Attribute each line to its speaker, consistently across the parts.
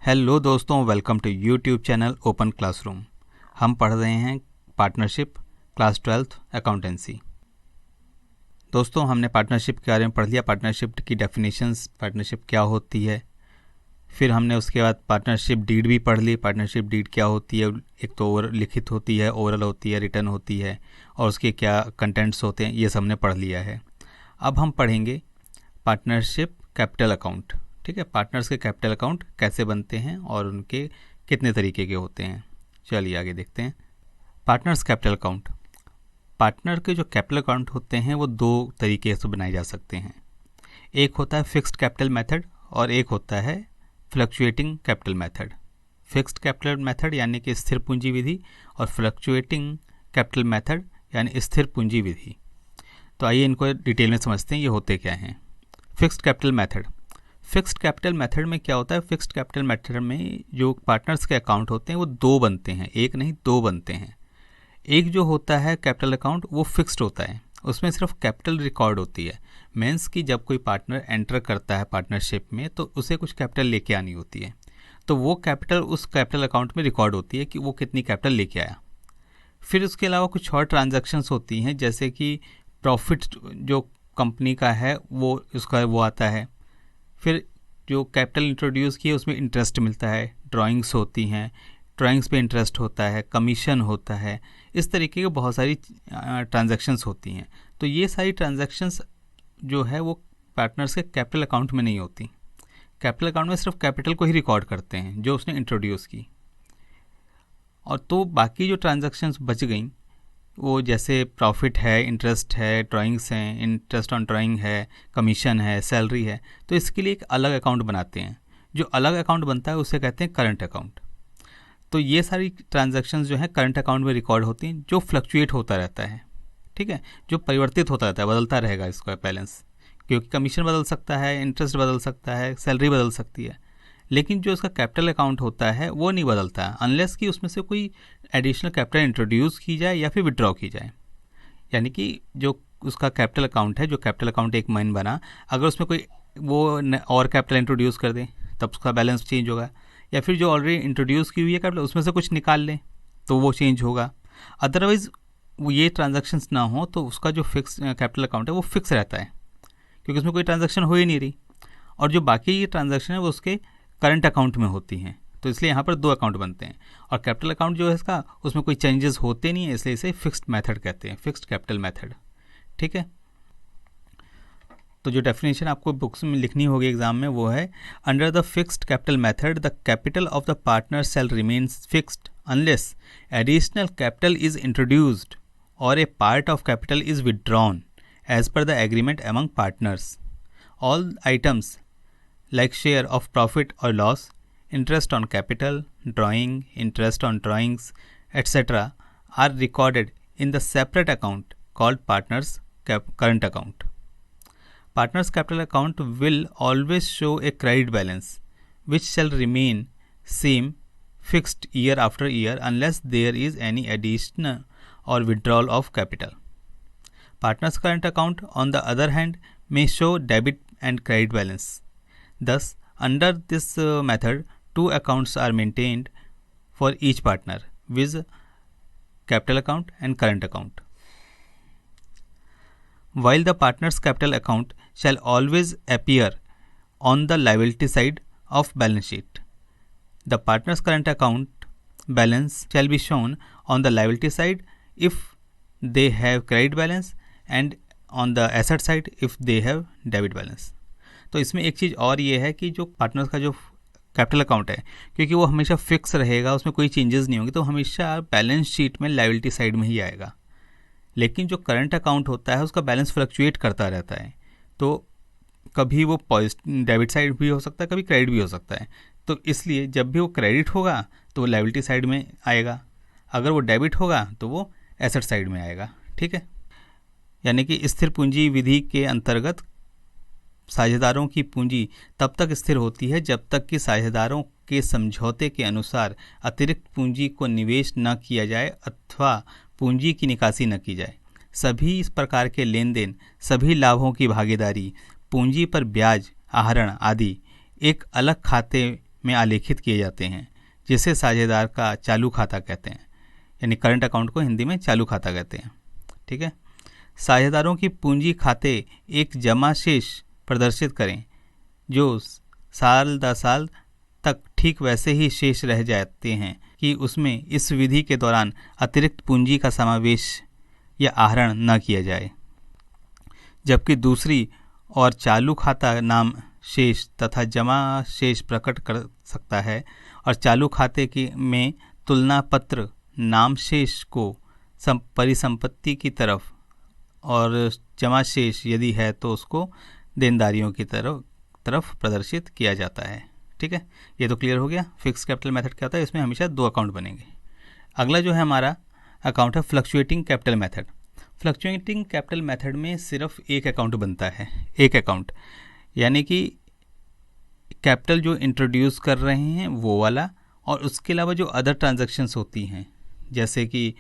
Speaker 1: Hello दोस्तों, welcome to YouTube channel open classroom. हम पढ़ रहे हैं पार्टनरशिप क्लास 12th अकाउंटेंसी। दोस्तों, हमने पार्टनरशिप के बारे में पढ़ लिया, पार्टनरशिप की डेफिनेशंस, पार्टनरशिप क्या होती है। फिर हमने उसके बाद पार्टनरशिप डीड भी पढ़ ली। पार्टनरशिप डीड क्या होती है, एक तो लिखित होती है, ओरल होती है, रिटर्न होती है, और उसके क्या कंटेंट्स होते हैं, ये सब हमने पढ़ लिया है। अब हम पढ़ेंगे पार्टनरशिप कैपिटल अकाउंट। ठीक है, पार्टनर्स के कैपिटल अकाउंट कैसे बनते हैं और उनके कितने तरीके के होते हैं। चलिए आगे देखते हैं। Partners capital account. पार्टनर के जो कैपिटल अकाउंट होते हैं वो दो तरीके से बनाए जा सकते हैं। एक होता है फिक्स्ड कैपिटल मेथड और एक होता है fluctuating capital method. Fixed capital method यानी कि स्थिर पूंजी विधि, और फ्लक्चुएटिंग कैपिटल मेथड यानी स्थिर पूंजी विधि। तो आइए इनको डिटेल में समझते हैं, ये होते क्या हैं। Fixed capital method. Fixed capital method में क्या होता है, फिक्स्ड कैपिटल मेथड में जो पार्टनर्स के अकाउंट होते हैं वो दो बनते हैं, एक नहीं दो बनते हैं। एक जो होता है कैपिटल अकाउंट वो फिक्स्ड होता है, उसमें सिर्फ कैपिटल रिकॉर्ड होती है। मीन्स कि जब कोई पार्टनर एंटर करता है पार्टनरशिप में तो उसे कुछ कैपिटल लेके आनी होती है, तो वो कैपिटल उस कैपिटल अकाउंट में रिकॉर्ड होती है कि वो कितनी कैपिटल लेके आया। फिर उसके अलावा कुछ और ट्रांजैक्शंस होती हैं, जैसे कि प्रॉफिट जो कंपनी का है वो उसका वो आता है। फिर जो कैपिटल इंट्रोड्यूस किए उसमें इंटरेस्ट मिलता है, ड्राइंग्स होती हैं, ड्राइंग्स पे इंटरेस्ट होता है, कमीशन होता है, इस तरीके की बहुत सारी ट्रांजैक्शंस होती हैं। तो ये सारी ट्रांजैक्शंस जो है वो पार्टनर्स के कैपिटल अकाउंट में नहीं होती। कैपिटल अकाउंट में सिर्फ कैपिटल को ही रिकॉर्ड करते हैं जो उसने इंट्रोड्यूस की, और तो बाकी जो ट्रांजैक्शंस बच गई वो जैसे प्रॉफिट है, इंटरेस्ट है, ड्राइंग्स हैं, इंटरेस्ट ऑन ड्राइंग है, कमीशन है, सैलरी है, तो इसके लिए एक अलग अकाउंट बनाते हैं। जो अलग अकाउंट बनता है उसे कहते हैं करंट अकाउंट। तो ये सारी ट्रांजैक्शंस जो है करंट अकाउंट में रिकॉर्ड होती हैं, जो फ्लक्चुएट होता रहता है। ठीक है, जो परिवर्तित होता रहता है, बदलता रहेगा इसका बैलेंस, क्योंकि कमीशन बदल सकता है, इंटरेस्ट बदल सकता है, सैलरी बदल सकती है। लेकिन जो इसका कैपिटल अकाउंट होता है वो नहीं बदलता है, अनलेस कि उसमें से कोई एडिशनल कैपिटल इंट्रोड्यूस की जाए या फिर विड्रॉ की जाए। यानी कि जो उसका कैपिटल अकाउंट है, जो कैपिटल अकाउंट एक महीने बना, अगर उसमें कोई वो और कैपिटल इंट्रोड्यूस कर दे तब उसका बैलेंस चेंज होगा, या फिर जो ऑलरेडी इंट्रोड्यूस की हुई है कैपिटल उसमें से कुछ निकाल लें तो वो चेंज होगा। अदरवाइज़ वो ये ट्रांजैक्शंस ना हो तो उसका जो फिक्स कैपिटल अकाउंट है वो फिक्स रहता है, क्योंकि उसमें कोई ट्रांजैक्शन हो ही नहीं रही, और जो बाकी ये ट्रांजैक्शन है वो उसके करंट अकाउंट में होती हैं। तो इसलिए यहाँ पर दो अकाउंट बनते हैं, और कैपिटल अकाउंट जो है इसका उसमें कोई चेंजेस होते नहीं है, इसलिए इसे फिक्स्ड मेथड कहते हैं, फिक्स्ड कैपिटल मेथड। ठीक है, तो जो डेफिनेशन आपको बुक्स में लिखनी होगी एग्जाम में वो है, under the fixed capital method the capital of the partner shall remains fixed unless additional capital is introduced और a part of capital is withdrawn as per the agreement among partners. All items like share of profit or loss, interest on capital, drawing, interest on drawings, etc. are recorded in the separate account called partners current account. Partners capital account will always show a credit balance which shall remain same fixed year after year unless there is any addition or withdrawal of capital. Partners current account on the other hand may show debit and credit balance. Thus, under this method, two accounts are maintained for each partner, viz. capital account and current account. While the partner's capital account shall always appear on the liability side of balance sheet, the partner's current account balance shall be shown on the liability side if they have credit balance and on the asset side if they have debit balance. तो इसमें एक चीज़ और ये है कि जो partners का जो कैपिटल अकाउंट है, क्योंकि वो हमेशा फिक्स रहेगा, उसमें कोई चेंजेस नहीं होंगे, तो हमेशा बैलेंस शीट में लायबिलिटी साइड में ही आएगा। लेकिन जो करंट अकाउंट होता है उसका बैलेंस फ्लक्चुएट करता रहता है, तो कभी वो डेबिट साइड भी हो सकता है, कभी क्रेडिट भी हो सकता है। तो इसलिए जब भी वो क्रेडिट होगा तो वो लायबिलिटी साइड में आएगा, अगर वो डेबिट होगा तो वो एसेट साइड में आएगा। ठीक है, यानी कि स्थिर पूंजी विधि के अंतर्गत साझेदारों की पूंजी तब तक स्थिर होती है जब तक कि साझेदारों के समझौते के अनुसार अतिरिक्त पूंजी को निवेश न किया जाए अथवा पूंजी की निकासी न की जाए। सभी इस प्रकार के लेन देन, सभी लाभों की भागीदारी, पूंजी पर ब्याज आहरण आदि एक अलग खाते में आलेखित किए जाते हैं, जिसे साझेदार का चालू खाता कहते हैं, यानी करंट अकाउंट को हिंदी में चालू खाता कहते हैं। ठीक है। साझेदारों की पूंजी खाते एक जमा शेष प्रदर्शित करें जो साल दर साल तक ठीक वैसे ही शेष रह जाते हैं कि उसमें इस विधि के दौरान अतिरिक्त पूंजी का समावेश या आहरण न किया जाए। जबकि दूसरी और चालू खाता नाम शेष तथा जमा शेष प्रकट कर सकता है और चालू खाते की में तुलना पत्र नाम शेष को परिसंपत्ति की तरफ और जमा शेष यदि है तो उसको देनदारियों की तरफ प्रदर्शित किया जाता है। ठीक है, ये तो क्लियर हो गया। फिक्स कैपिटल मेथड क्या होता है, इसमें हमेशा 2 अकाउंट बनेंगे। अगला जो है हमारा अकाउंट है fluctuating capital method. Fluctuating capital method में सिर्फ एक अकाउंट बनता है, एक अकाउंट, यानी कि कैपिटल जो इंट्रोड्यूस कर रहे हैं वो वाला, और उसके अलावा जो अदर ट्रांजैक्शंस होती हैं जैसे कि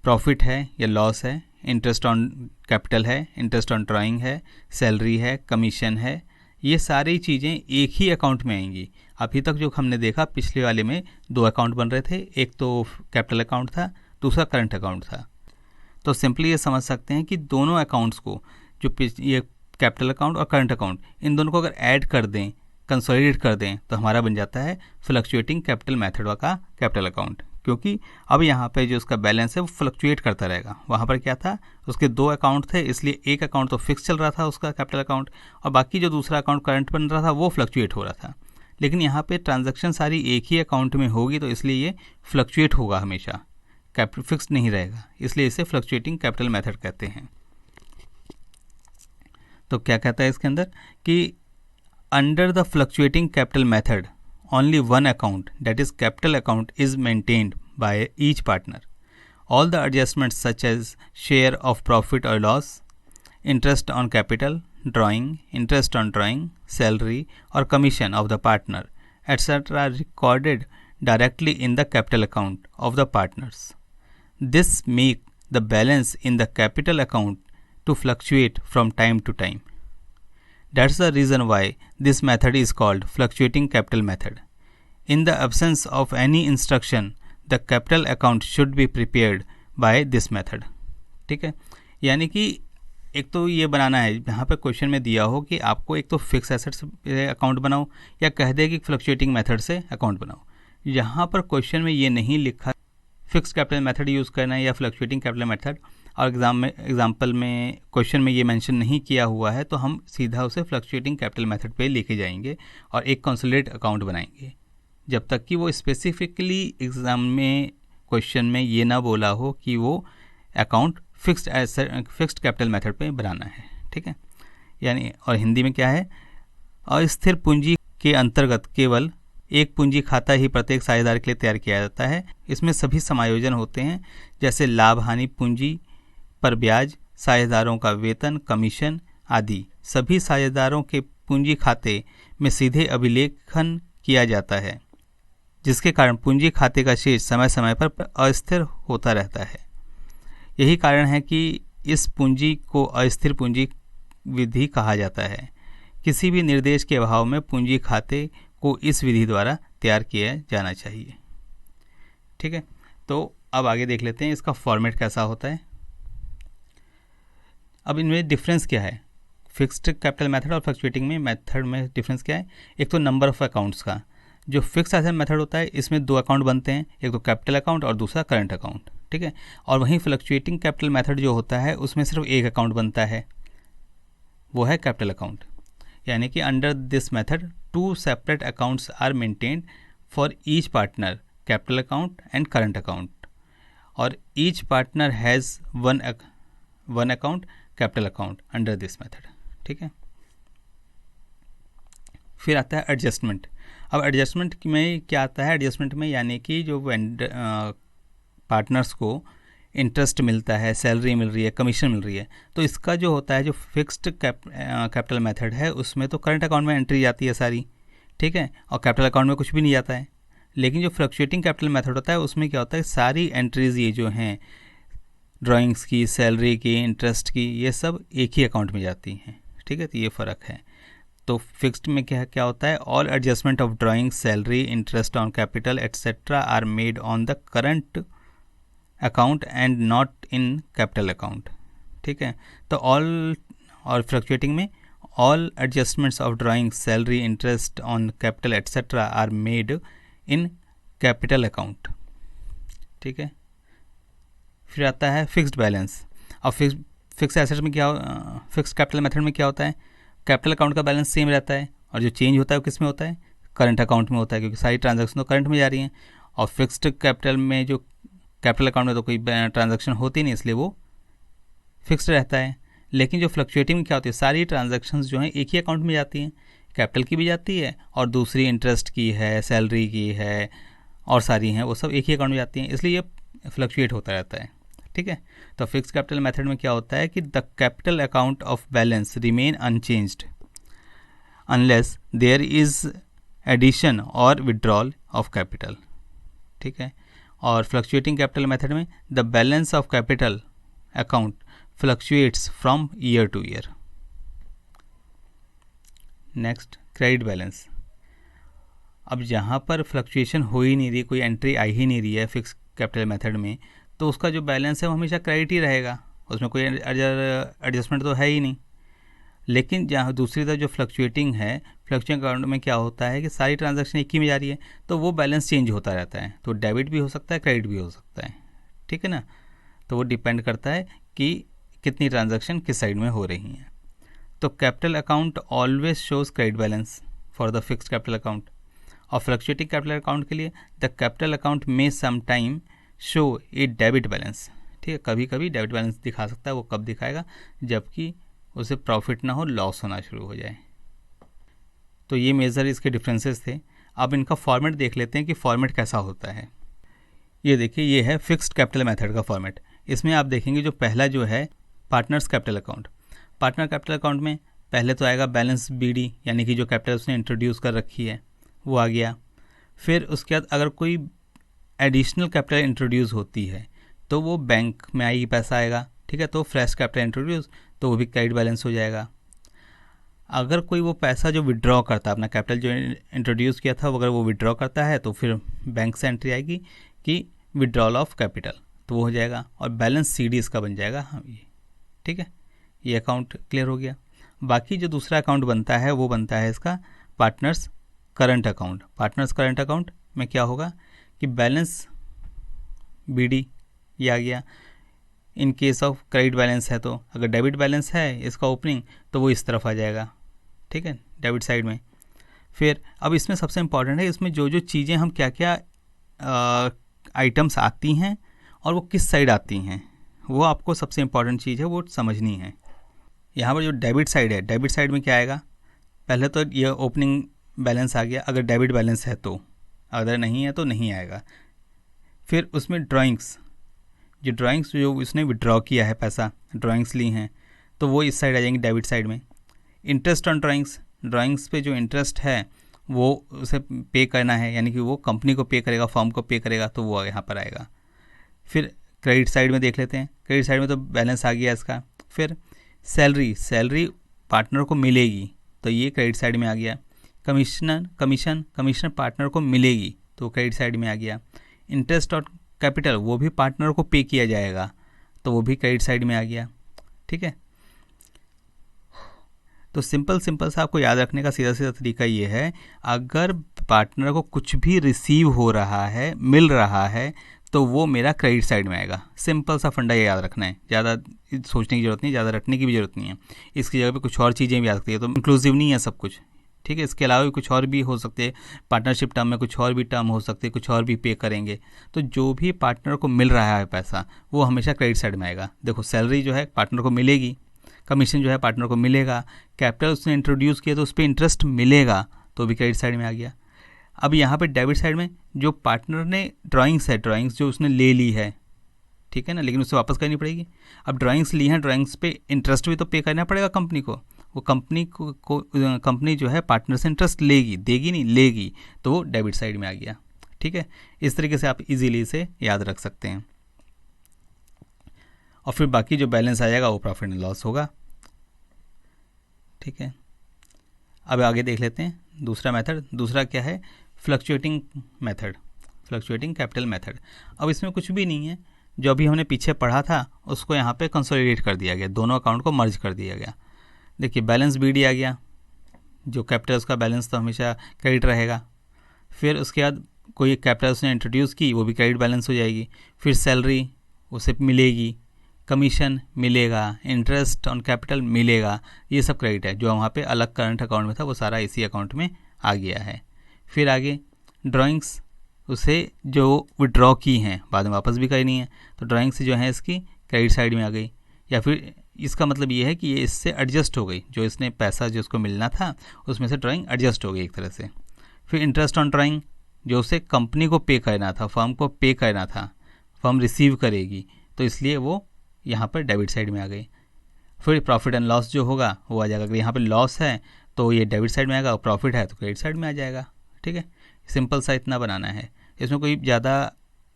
Speaker 1: प्रॉफिट है या लॉस है, इंटरेस्ट ऑन कैपिटल है, इंटरेस्ट ऑन ड्राइंग है, सैलरी है, कमीशन है, ये सारी चीज़ें एक ही अकाउंट में आएंगी। अभी तक जो हमने देखा पिछले वाले में 2 अकाउंट बन रहे थे, एक तो कैपिटल अकाउंट था, दूसरा करंट अकाउंट था। तो सिंपली ये समझ सकते हैं कि दोनों अकाउंट्स को, जो ये कैपिटल अकाउंट और करंट अकाउंट, इन दोनों को अगर ऐड कर दें, कंसोलिडेट कर दें, तो हमारा बन जाता है फ्लक्चुएटिंग कैपिटल मेथड का कैपिटल अकाउंट। क्योंकि अब यहाँ पे जो उसका बैलेंस है वो फ्लक्चुएट करता रहेगा। वहाँ पर क्या था, उसके 2 अकाउंट थे, इसलिए एक अकाउंट तो फिक्स चल रहा था उसका कैपिटल अकाउंट, और बाकी जो दूसरा अकाउंट करंट बन रहा था वो फ्लक्चुएट हो रहा था। लेकिन यहाँ पे ट्रांजैक्शन सारी एक ही अकाउंट में होगी, तो इसलिए ये फ्लक्चुएट होगा हमेशा, कैपिटल फिक्स नहीं रहेगा, इसलिए इसे फ्लक्चुएटिंग कैपिटल मेथड कहते हैं। तो क्या कहता है इसके अंदर कि under the fluctuating capital method only one account, that is capital account, is maintained by each partner. All the adjustments such as share of profit or loss, interest on capital, drawing, interest on drawing, salary or commission of the partner, etc. are recorded directly in the capital account of the partners. This make the balance in the capital account to fluctuate from time to time. That's the reason why this method is called fluctuating capital method. In the absence of any instruction, the capital account should be prepared by this method. ठीक है, यानी कि एक तो ये बनाना है, यहाँ पे क्वेश्चन में दिया हो कि आपको एक तो फिक्स एसेट से अकाउंट बनाओ या कह दे कि फ्लक्चुएटिंग मेथड से अकाउंट बनाओ। यहाँ पर क्वेश्चन में ये नहीं लिखा फिक्स कैपिटल मेथड यूज़ करना है या फ्लक्चुएटिंग कैपिटल मेथड, और एग्जाम्पल में क्वेश्चन में ये मेंशन नहीं किया हुआ है, तो हम सीधा उसे फ्लक्चुएटिंग कैपिटल मेथड पे लेके जाएंगे और एक कंसोलिडेट अकाउंट बनाएंगे, जब तक कि वो स्पेसिफिकली एग्ज़ाम में क्वेश्चन में ये ना बोला हो कि वो अकाउंट फिक्स्ड कैपिटल मेथड पे बनाना है। ठीक है, यानी और हिंदी में क्या है, अस्थिर पूंजी के अंतर्गत केवल एक पूंजी खाता ही प्रत्येक साझेदार के लिए तैयार किया जाता है। इसमें सभी समायोजन होते हैं, जैसे लाभ हानि पूंजी पर ब्याज, साझेदारों का वेतन, कमीशन आदि सभी साझेदारों के पूंजी खाते में सीधे अभिलेखन किया जाता है, जिसके कारण पूंजी खाते का शेष समय समय पर अस्थिर होता रहता है। यही कारण है कि इस पूंजी को अस्थिर पूंजी विधि कहा जाता है। किसी भी निर्देश के अभाव में पूंजी खाते को इस विधि द्वारा तैयार किया जाना चाहिए। ठीक है, तो अब आगे देख लेते हैं इसका फॉर्मेट कैसा होता है। अब इनमें डिफरेंस क्या है, फिक्स्ड कैपिटल मेथड और फ्लक्चुएटिंग में मेथड में डिफरेंस क्या है। एक तो नंबर ऑफ अकाउंट्स का, जो फिक्स एसेट मेथड होता है इसमें 2 अकाउंट बनते हैं, एक तो कैपिटल अकाउंट और दूसरा करंट अकाउंट। ठीक है, और वहीं फ्लक्चुएटिंग कैपिटल मेथड जो होता है उसमें सिर्फ एक अकाउंट बनता है, वो है कैपिटल अकाउंट। यानी कि under this method 2 separate accounts are maintained for each partner, capital account and current account, और each partner has one account capital account under this method. ठीक है, फिर आता है एडजस्टमेंट। अब एडजस्टमेंट में क्या आता है, एडजस्टमेंट में यानी कि जो पार्टनर्स को इंटरेस्ट मिलता है, सैलरी मिल रही है, कमीशन मिल रही है, तो इसका जो होता है जो फिक्स्ड कैपिटल मेथड है उसमें तो करंट अकाउंट में एंट्री जाती है सारी। ठीक है, और कैपिटल अकाउंट में कुछ भी नहीं जाता है। लेकिन जो फ्लक्चुएटिंग कैपिटल मेथड होता है उसमें क्या होता है, सारी एंट्रीज ये जो हैं ड्राइंग्स की, सैलरी की, इंटरेस्ट की, ये सब एक ही अकाउंट में जाती हैं। ठीक है, तो ये फ़र्क है। तो फिक्स्ड में क्या क्या होता है, all adjustment of drawing salary interest on capital etcetera are made on the current account and not in capital account. ठीक है, तो ऑल और फ्लक्चुएटिंग में all adjustments of drawing salary interest on capital etcetera are made in capital account. ठीक है, फिर आता है फिक्स्ड बैलेंस। अब फिक्स एसेट्स में क्या, फिक्स कैपिटल मेथड में क्या होता है, कैपिटल अकाउंट का बैलेंस सेम रहता है और जो चेंज होता है वो किस में होता है, करंट अकाउंट में होता है, क्योंकि सारी ट्रांजैक्शन तो करंट में जा रही हैं। और फिक्स्ड कैपिटल में जो कैपिटल अकाउंट में तो कोई ट्रांजैक्शन होती नहीं, इसलिए वो फिक्स्ड रहता है। लेकिन जो फ्लक्चुएटिंग में क्या होती है, सारी ट्रांजैक्शंस जो हैं एक ही अकाउंट में जाती हैं, कैपिटल की भी जाती है और दूसरी इंटरेस्ट की है, सैलरी की है और सारी हैं वो सब एक ही अकाउंट में जाती हैं, इसलिए ये फ्लक्चुएट होता रहता है। ठीक है, तो फिक्स कैपिटल मेथड में क्या होता है कि the capital account of balance remain unchanged unless there is addition और विड्रॉल ऑफ कैपिटल। ठीक है, और फ्लक्चुएटिंग कैपिटल मेथड में the balance of capital account fluctuates from year to year. Next, credit balance. अब जहाँ पर फ्लक्चुएशन हो ही नहीं रही, कोई एंट्री आ ही नहीं रही है फिक्स कैपिटल मेथड में, तो उसका जो बैलेंस है वो हमेशा क्रेडिट ही रहेगा, उसमें कोई एडजस्टमेंट तो है ही नहीं। लेकिन जहाँ दूसरी तरफ जो फ्लक्चुएटिंग है, फ्लक्चुएटिंग अकाउंट में क्या होता है कि सारी ट्रांजैक्शन एक ही में जा रही है, तो वो बैलेंस चेंज होता रहता है, तो डेबिट भी हो सकता है, क्रेडिट भी हो सकता है। ठीक है ना, तो वो डिपेंड करता है कि कितनी ट्रांजैक्शन किस साइड में हो रही हैं। तो capital account always shows credit balance for the fixed capital account, और फ्लक्चुएटिंग कैपिटल अकाउंट के लिए द कैपिटल अकाउंट में सम टाइम शो ए डेबिट बैलेंस। ठीक है, कभी कभी डेबिट बैलेंस दिखा सकता है, वो कब दिखाएगा, जबकि उसे प्रॉफिट ना हो, लॉस होना शुरू हो जाए। तो ये मेजर इसके डिफरेंसेस थे। अब इनका फॉर्मेट देख लेते हैं कि फॉर्मेट कैसा होता है। ये देखिए, ये है फिक्स्ड कैपिटल मेथड का फॉर्मेट। इसमें आप देखेंगे जो पहला जो है partners capital account. Partner capital account में पहले तो आएगा बैलेंस BD, यानी कि जो कैपिटल उसने इंट्रोड्यूस कर रखी है वो आ गया। फिर उसके बाद अगर कोई एडिशनल कैपिटल इंट्रोड्यूस होती है तो वो बैंक में आएगी, पैसा आएगा। ठीक है, तो फ्रेश कैपिटल इंट्रोड्यूस, तो वो भी क्रेडिट बैलेंस हो जाएगा। अगर कोई वो पैसा जो विड्रॉ करता है, अपना कैपिटल जो इंट्रोड्यूस किया था, अगर वो विड्रॉ करता है तो फिर बैंक से एंट्री आएगी कि विड्रॉल ऑफ कैपिटल, तो वो हो जाएगा और बैलेंस CD इसका बन जाएगा। हाँ, ये ठीक है, ये अकाउंट क्लियर हो गया। बाकी जो दूसरा अकाउंट बनता है वो बनता है इसका partners current account. Partners current account में क्या होगा कि बैलेंस BD ये आ गया। In case of credit balance है, तो अगर डेबिट बैलेंस है इसका ओपनिंग, तो वो इस तरफ आ जाएगा। ठीक है, डेबिट साइड में। फिर अब इसमें सबसे इम्पॉर्टेंट है, इसमें जो जो चीज़ें हम क्या क्या आइटम्स आती हैं और वो किस साइड आती हैं, वो आपको सबसे इम्पॉर्टेंट चीज़ है, वो समझनी है। यहाँ पर जो डेबिट साइड है, डेबिट साइड में क्या आएगा, पहले तो ये ओपनिंग बैलेंस आ गया अगर डेबिट बैलेंस है तो, अगर नहीं है तो नहीं आएगा। फिर उसमें ड्राइंग्स, जो ड्राइंग्स जो उसने विड्रॉ किया है, पैसा ड्राइंग्स ली हैं, तो वो इस साइड आ जाएंगी डेबिट साइड में। इंटरेस्ट ऑन ड्राइंग्स, ड्राइंग्स पे जो इंटरेस्ट है वो उसे पे करना है, यानी कि वो कंपनी को पे करेगा, फर्म को पे करेगा, तो वो यहाँ पर आएगा। फिर क्रेडिट साइड में देख लेते हैं, क्रेडिट साइड में तो बैलेंस आ गया इसका। फिर सैलरी, सैलरी पार्टनर को मिलेगी, तो ये क्रेडिट साइड में आ गया। कमीशन पार्टनर को मिलेगी, तो क्रेडिट साइड में आ गया। इंटरेस्ट और कैपिटल, वो भी पार्टनर को पे किया जाएगा, तो वो भी क्रेडिट साइड में आ गया। ठीक है, तो सिंपल सा आपको याद रखने का सीधा सीधा तरीका ये है, अगर पार्टनर को कुछ भी रिसीव हो रहा है, मिल रहा है, तो वो मेरा क्रेडिट साइड में आएगा। सिंपल सा फंडा ये याद रखना है, ज़्यादा सोचने की ज़रूरत नहीं, ज़्यादा रटने की भी ज़रूरत नहीं है। इसकी जगह पे कुछ और चीज़ें भी आ सकती है, तो इंक्लूसिव नहीं है सब कुछ। ठीक है, इसके अलावा भी कुछ और भी हो सकते हैं, पार्टनरशिप टर्म में कुछ और भी टर्म हो सकते हैं, कुछ और भी पे करेंगे। तो जो भी पार्टनर को मिल रहा है पैसा, वो हमेशा क्रेडिट साइड में आएगा। देखो, सैलरी जो है पार्टनर को मिलेगी, कमीशन जो है पार्टनर को मिलेगा, कैपिटल उसने इंट्रोड्यूस किया तो उस पर इंटरेस्ट मिलेगा, तो भी क्रेडिट साइड में आ गया। अब यहाँ पे डेबिट साइड में जो पार्टनर ने ड्राइंग्स है, ड्राइंग्स जो उसने ले ली है, ठीक है ना, लेकिन उसे वापस करनी पड़ेगी। अब ड्राइंग्स ली हैं, ड्राइंग्स पे इंटरेस्ट भी तो पे करना पड़ेगा कंपनी को। वो कंपनी जो है पार्टनर से इंटरेस्ट लेगी, देगी नहीं, लेगी, तो वो डेबिट साइड में आ गया। ठीक है, इस तरीके से आप इजीली इसे याद रख सकते हैं। और फिर बाकी जो बैलेंस आ जाएगा वो प्रॉफिट एंड लॉस होगा। ठीक है, अब आगे देख लेते हैं दूसरा मेथड। दूसरा क्या है, fluctuating method, fluctuating capital method. अब इसमें कुछ भी नहीं है, जो अभी हमने पीछे पढ़ा था उसको यहाँ पे कंसोलिडेट कर दिया गया, दोनों अकाउंट को मर्ज कर दिया गया। देखिए बैलेंस BD आ गया, जो कैपिटल उसका बैलेंस तो हमेशा क्रेडिट रहेगा। फिर उसके बाद कोई कैपिटल उसने इंट्रोड्यूस की, वो भी क्रेडिट बैलेंस हो जाएगी। फिर सैलरी उसे मिलेगी, कमीशन मिलेगा, इंटरेस्ट ऑन कैपिटल मिलेगा, ये सब क्रेडिट है। जो वहाँ पे अलग करंट अकाउंट में था वो सारा इसी अकाउंट में आ गया है। फिर आगे ड्राइंग्स, उसे जो विड्रॉ की हैं बाद में वापस भी करनी है, तो ड्राइंग्स जो है इसकी क्रेडिट साइड में आ गई। या फिर इसका मतलब ये है कि ये इससे एडजस्ट हो गई, जो इसने पैसा जो उसको मिलना था उसमें से ड्राइंग एडजस्ट हो गई एक तरह से। फिर इंटरेस्ट ऑन ड्राइंग, जो उसे कंपनी को पे करना था, फर्म को पे करना था, फर्म रिसीव करेगी, तो इसलिए वो यहाँ पर डेबिट साइड में आ गई। फिर प्रॉफिट एंड लॉस जो होगा वो आ जाएगा। अगर यहाँ पे लॉस है तो ये डेबिट साइड में आएगा, और प्रॉफिट है तो क्रेडिट साइड में आ जाएगा। ठीक है, सिंपल सा इतना बनाना है, इसमें कोई ज़्यादा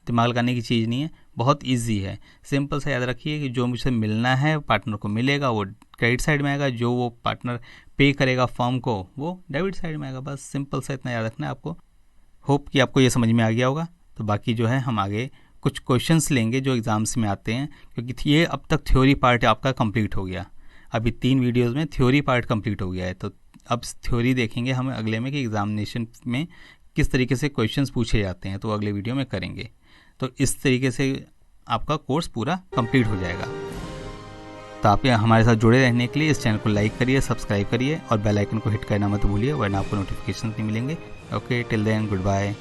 Speaker 1: दिमाग लगाने की चीज़ नहीं है, बहुत इजी है। सिंपल सा याद रखिए कि जो मुझसे मिलना है पार्टनर को मिलेगा वो क्रेडिट साइड में आएगा, जो वो पार्टनर पे करेगा फर्म को वो डेबिट साइड में आएगा। बस सिंपल सा इतना याद रखना है आपको। होप कि आपको ये समझ में आ गया होगा। तो बाकी जो है हम आगे कुछ क्वेश्चंस लेंगे जो एग्ज़ाम्स में आते हैं, क्योंकि ये अब तक थ्योरी पार्ट आपका कंप्लीट हो गया। अभी 3 वीडियोस में थ्योरी पार्ट कंप्लीट हो गया है, तो अब थ्योरी देखेंगे हम अगले में कि एग्जामिनेशन में किस तरीके से क्वेश्चंस पूछे जाते हैं, तो अगले वीडियो में करेंगे। तो इस तरीके से आपका कोर्स पूरा कंप्लीट हो जाएगा। तो आप हमारे साथ जुड़े रहने के लिए इस चैनल को लाइक करिए, सब्सक्राइब करिए और बेल आइकन को हिट करना मत भूलिए, वरना आपको नोटिफिकेशन नहीं मिलेंगे। Okay, till then, good bye.